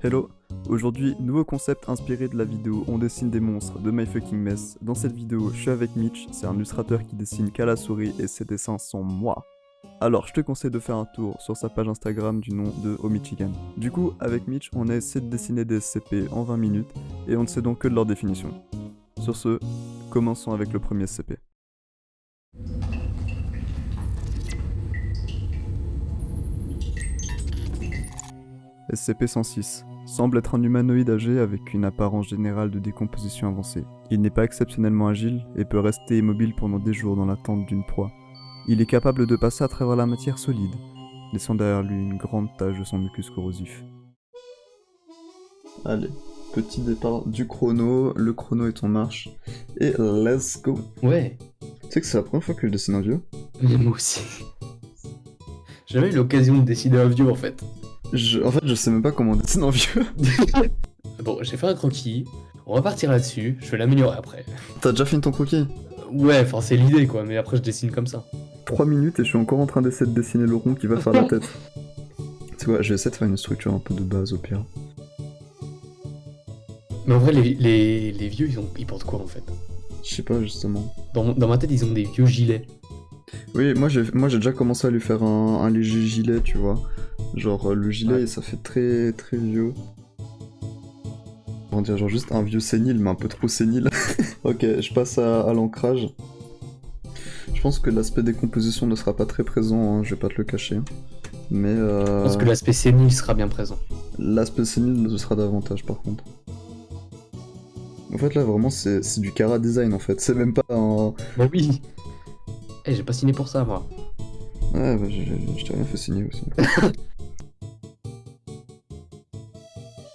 Hello, aujourd'hui nouveau concept inspiré de la vidéo On dessine des monstres de My Fucking Mess. Dans cette vidéo, je suis avec Mitch, c'est un illustrateur qui dessine qu'à la souris et ses dessins sont moi. Alors je te conseille de faire un tour sur sa page Instagram du nom de Omichigan. Du coup, avec Mitch, on a essayé de dessiner des SCP en 20 minutes et on ne sait donc que de leur définition. Sur ce, commençons avec le premier SCP. SCP-106 semble être un humanoïde âgé avec une apparence générale de décomposition avancée. Il n'est pas exceptionnellement agile et peut rester immobile pendant des jours dans l'attente d'une proie. Il est capable de passer à travers la matière solide, laissant derrière lui une grande tache de son mucus corrosif. Allez, petit départ du chrono, le chrono est en marche, et let's go. Ouais, Tu sais que c'est la première fois que je dessine un vieux. mais moi aussi. J'ai jamais eu l'occasion de dessiner un vieux en fait. En fait, je sais même pas comment on dessine un vieux. Bon, j'ai fait un croquis, on va partir là-dessus, je vais l'améliorer après. T'as déjà fini ton croquis? Ouais, enfin c'est l'idée quoi, mais après je dessine comme ça. 3 minutes et je suis encore en train d'essayer de dessiner le rond qui va faire la tête. Tu vois, je vais essayer de faire une structure un peu de base au pire. Mais en vrai, les vieux, ils portent quoi en fait? Je sais pas justement. Dans ma tête, ils ont des vieux gilets. Oui, moi j'ai déjà commencé à lui faire un léger gilet, tu vois. Genre le gilet, Ouais. ça fait très très vieux. On dirait genre juste un vieux sénile, mais un peu trop sénile. Ok, je passe à l'ancrage. Je pense que l'aspect décomposition ne sera pas très présent, hein, je vais pas te le cacher. Mais Je pense que l'aspect sénile sera bien présent. l'aspect sénile le sera davantage par contre. En fait là vraiment c'est du Cara design en fait, c'est même pas un... Bah oui. Eh, j'ai pas signé pour ça moi. Ouais bah je t'ai rien fait signer aussi.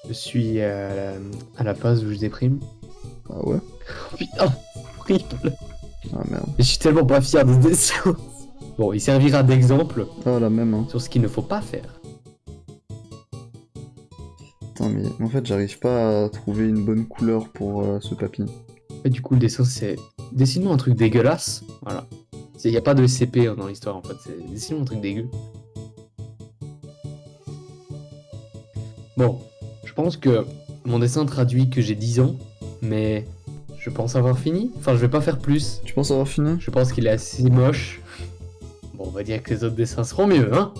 Je suis à la phase où je déprime. Ah ouais? Oh, putain, horrible. Ah merde. Je suis tellement pas fier de ce dessin. Bon, il servira d'exemple Ah la même hein. sur ce qu'il ne faut pas faire. Putain mais en fait j'arrive pas à trouver une bonne couleur pour ce papy. Et du coup, le dessin, c'est... Dessine-moi un truc dégueulasse. Voilà. Il n'y a pas de SCP dans l'histoire, en fait. C'est... Dessine-moi un truc dégueu. Bon, je pense que mon dessin traduit que j'ai 10 ans, mais je pense avoir fini. Enfin, je vais pas faire plus. Tu penses avoir fini? Je pense qu'il est assez moche. Bon, on va dire que les autres dessins seront mieux, hein.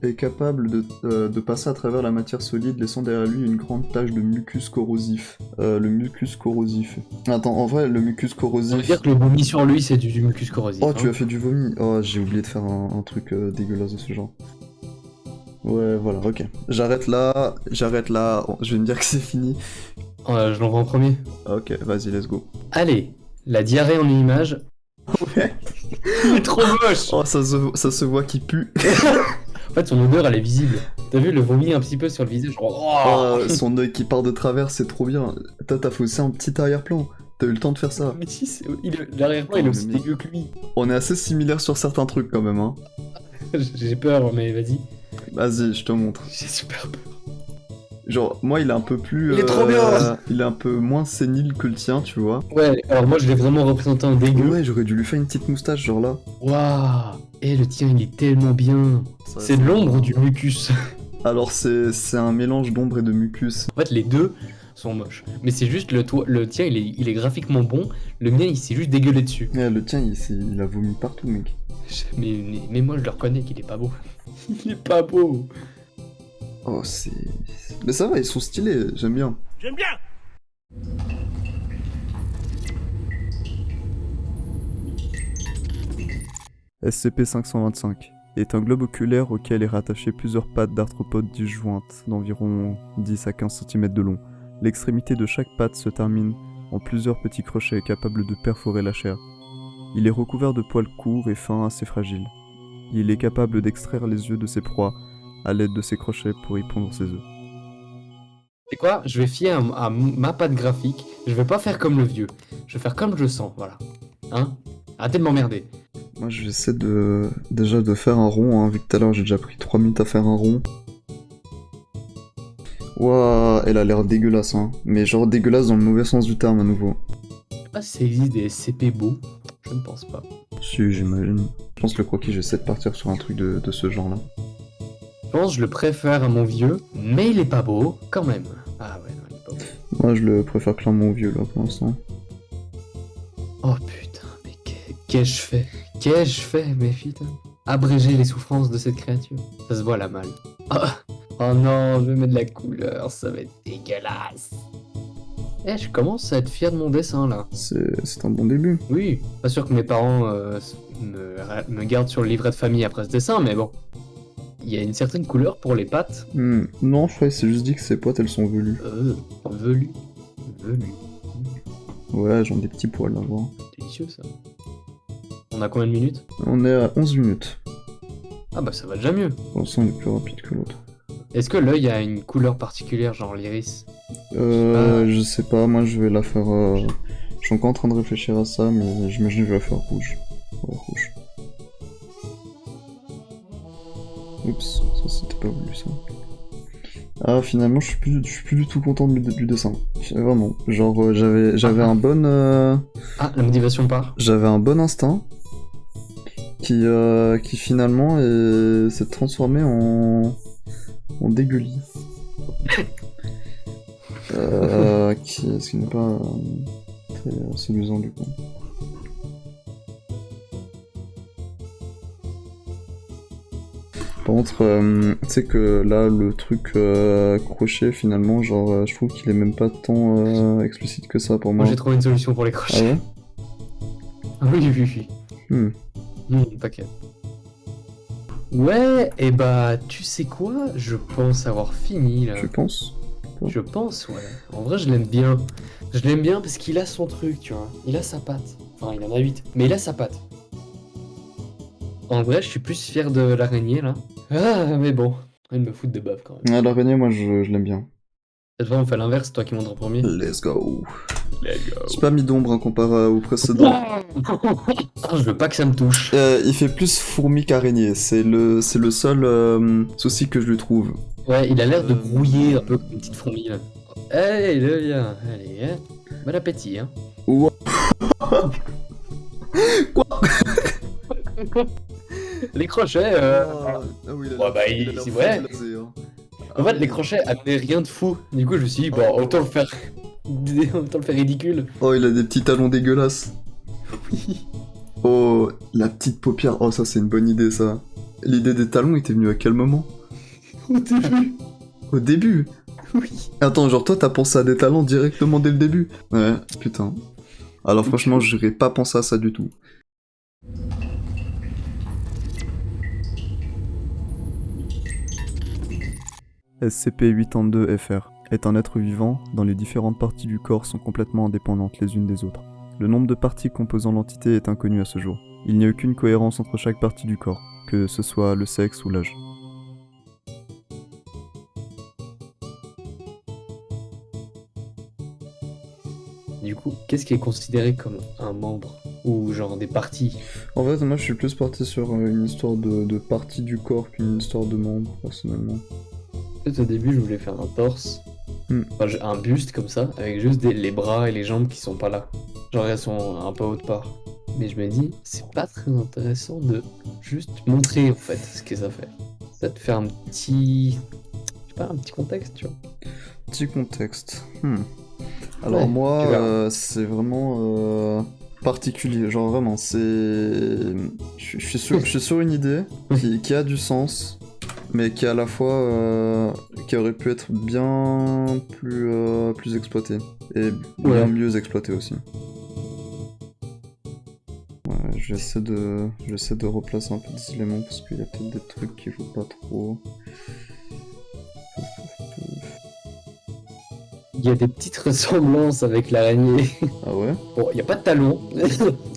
Est capable de passer à travers la matière solide, laissant derrière lui une grande tache de mucus corrosif. Le mucus corrosif. Attends, en vrai, le mucus Ça veut corrosif... dire que le vomi sur lui, c'est du mucus corrosif. Oh, hein. tu as fait du vomi. Oh, j'ai oublié de faire un truc dégueulasse de ce genre. Ouais, voilà, ok. J'arrête là, oh, je vais me dire que c'est fini. Je l'envoie en premier. Ok, vas-y, let's go. Allez, la diarrhée en une image. Ouais. Il est trop moche. Oh, ça se voit qu'il pue. En fait, son odeur, elle est visible. T'as vu le vomi un petit peu sur le visage? Oh, son œil qui part de travers, c'est trop bien. T'as fait aussi un petit arrière-plan. T'as eu le temps de faire ça. Mais si, l'arrière-plan, il est Oh, aussi mais dégueu que lui. On est assez similaires sur certains trucs quand même, hein. J'ai peur, mais vas-y. Vas-y, je te montre. J'ai super peur. Genre, moi, il est un peu plus... Il est trop bien. Il est un peu moins sénile que le tien, tu vois. Ouais, alors moi, je l'ai vraiment représenté en dégueu. Ouais, j'aurais dû lui faire une petite moustache, genre là. Waouh. Et le tien, il est tellement bien. Ça, C'est de l'ombre ou du mucus. Alors, c'est un mélange d'ombre et de mucus. En fait, les deux sont moches. Mais c'est juste le tien, il est graphiquement bon. Le mien, il s'est juste dégueulé dessus. Ouais, le tien, il a vomi partout, mec. Mais moi, je le reconnais qu'il est pas beau. Il est pas beau. Oh, Mais ça va, ils sont stylés, j'aime bien. J'aime bien. SCP-525 est un globe oculaire auquel est rattaché plusieurs pattes d'arthropodes disjointes d'environ 10 à 15 cm de long. L'extrémité de chaque patte se termine en plusieurs petits crochets capables de perforer la chair. Il est recouvert de poils courts et fins assez fragiles. Il est capable d'extraire les yeux de ses proies à l'aide de ses crochets pour y pondre ses œufs. C'est quoi? Je vais fier à ma patte graphique. Je vais pas faire comme le vieux. Je vais faire comme je sens, voilà. Hein? Arrêtez de m'emmerder. Moi je vais essayer déjà de faire un rond, hein, vu que tout à l'heure j'ai déjà pris 3 minutes à faire un rond. Ouah, elle a l'air dégueulasse, hein. Mais genre dégueulasse dans le mauvais sens du terme à nouveau. Je sais pas si ça existe des SCP beaux. Je ne pense pas. Si, j'imagine. Je pense que le croquis, j'essaie de partir sur un truc de ce genre-là. Je pense que je le préfère à mon vieux, mais il est pas beau, quand même. Ah ouais, non, il est pas beau. Moi, je le préfère clairement au vieux, là, pour l'instant. Oh putain, mais qu'ai-je fait? Qu'ai-je fait, mais putain? Abréger les souffrances de cette créature. Ça se voit là mal. Oh non, je vais mettre de la couleur, ça va être dégueulasse. Eh, je commence à être fier de mon dessin là. C'est un bon début. Oui, pas sûr que mes parents me gardent sur le livret de famille après ce dessin, mais bon. Il y a une certaine couleur pour les pattes. Non, je crois que c'est juste dit que ses potes, elles sont velues. Velu. Velu. Ouais, genre des petits poils, là, voir. Délicieux ça. On a combien de minutes? On est à 11 minutes. Ah bah ça va déjà mieux. Pour l'instant, il est plus rapide que l'autre. Est-ce que l'œil a une couleur particulière, genre l'iris? Je sais pas, moi je vais la faire... Je suis encore en train de réfléchir à ça, mais j'imagine que je vais la faire rouge. Ouais, rouge. Oups, ça c'était pas voulu ça. Ah, finalement, je suis plus du tout content du dessin. Vraiment. Genre, j'avais un bon... Ah, la motivation part. J'avais un bon instinct qui finalement s'est transformé en dégueulis. Ce qui n'est pas très séduisant du coup. Par contre, tu sais que là, le truc crochet, finalement, genre, je trouve qu'il est même pas tant explicite que ça pour moi. Moi j'ai trouvé une solution pour les crochets. Ah ouais? Oui. T'inquiète. Ouais, et bah, tu sais quoi? Je pense avoir fini là. Tu penses? Je pense, ouais. En vrai, je l'aime bien. Je l'aime bien parce qu'il a son truc, tu vois. Il a sa patte. Enfin, il en a 8, mais il a sa patte. En vrai, je suis plus fier de l'araignée là. Ah, mais bon, il me fout de bave quand même. Ah, l'araignée, moi, je l'aime bien. Cette fois, on fait l'inverse, toi qui montres en premier. Let's go. Let's go. J'ai pas mis d'ombre hein, comparé au précédent. Je veux pas que ça me touche. Il fait plus fourmi qu'araignée, c'est le seul souci que je lui trouve. Ouais, il a l'air de brouiller un peu comme une petite fourmi là. Allez, le viens. Allez, hein. Bon appétit, hein. Ouah. Quoi? Les crochets, Ah oui, ouais, bah, ouais. En fait, les crochets amenaient rien de fou. Du coup, je me suis dit, bon, autant le faire ridicule. Oh, il a des petits talons dégueulasses. Oui. Oh, la petite paupière. Oh, ça, c'est une bonne idée, ça. L'idée des talons était venue à quel moment? Au début. Au début? Oui. Attends, genre, toi, t'as pensé à des talons directement dès le début? Ouais, putain. Alors, franchement, j'aurais pas pensé à ça du tout. SCP-82-FR est un être vivant dont les différentes parties du corps sont complètement indépendantes les unes des autres. Le nombre de parties composant l'entité est inconnu à ce jour. Il n'y a aucune cohérence entre chaque partie du corps, que ce soit le sexe ou l'âge. Du coup, qu'est-ce qui est considéré comme un membre? Ou genre des parties? En fait, moi je suis plus parti sur une histoire de partie du corps qu'une histoire de membre, personnellement. Peut-être au début, je voulais faire un torse. Enfin, un buste comme ça, avec juste les bras et les jambes qui sont pas là. Genre elles sont un peu haute part. Mais je me dis, c'est pas très intéressant de juste montrer en fait ce que ça fait. Peut-être faire un petit... Je sais pas, un petit contexte, tu vois. Petit contexte. Alors Ouais, moi, c'est vraiment particulier. Genre vraiment, c'est... Je suis sur une idée qui a du sens, mais qui à la fois qui aurait pu être bien plus exploitée. Et bien mieux exploitée aussi. Ouais, j'essaie de replacer un peu des éléments parce qu'il y a peut-être des trucs qui jouent pas trop. Il y a des petites ressemblances avec l'araignée. Ah ouais? Bon, il n'y a pas de talons,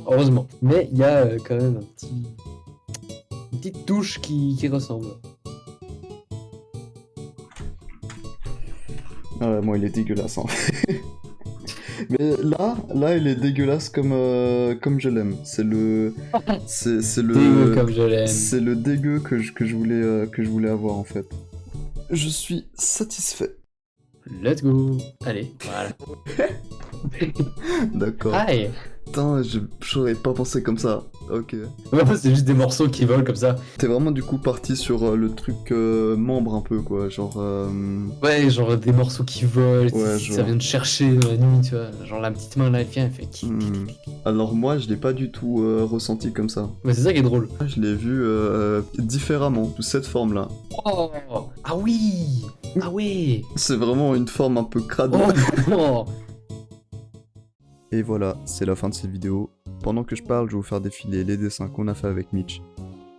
heureusement. Mais il y a quand même une petite touche qui ressemble. Ah ouais, moi il est dégueulasse hein. Mais là il est dégueulasse comme je l'aime. C'est le Dégueu comme je l'aime. C'est le dégueu que je voulais avoir en fait. Je suis satisfait. Let's go. Allez, voilà. D'accord. Aïe. Putain, j'aurais pas pensé comme ça. Ok. Ouais, c'est juste des morceaux qui volent comme ça. T'es vraiment du coup parti sur le truc membre un peu quoi, genre... Ouais, genre des morceaux qui volent, Ouais, je ça vois. vient de chercher dans la nuit, tu vois. Genre la petite main là, elle vient, elle fait Alors moi, je l'ai pas du tout ressenti comme ça. Mais c'est ça qui est drôle. Je l'ai vu différemment, sous cette forme-là. Oh. Ah oui. Ah ouais. C'est vraiment une forme un peu crade. Oh. Et voilà, c'est la fin de cette vidéo. Pendant que je parle, je vais vous faire défiler les dessins qu'on a fait avec Mitch.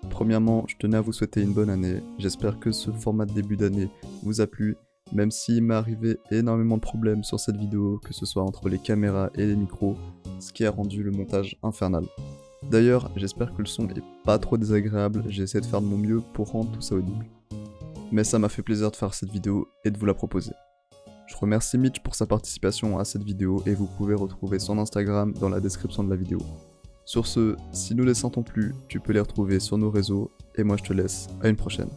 Premièrement, je tenais à vous souhaiter une bonne année. J'espère que ce format de début d'année vous a plu, même s'il m'est arrivé énormément de problèmes sur cette vidéo, que ce soit entre les caméras et les micros, ce qui a rendu le montage infernal. D'ailleurs, j'espère que le son est pas trop désagréable, j'ai essayé de faire de mon mieux pour rendre tout ça audible. Mais ça m'a fait plaisir de faire cette vidéo et de vous la proposer. Je remercie Mitch pour sa participation à cette vidéo et vous pouvez retrouver son Instagram dans la description de la vidéo. Sur ce, si nous les sentons plus, tu peux les retrouver sur nos réseaux et moi je te laisse à une prochaine.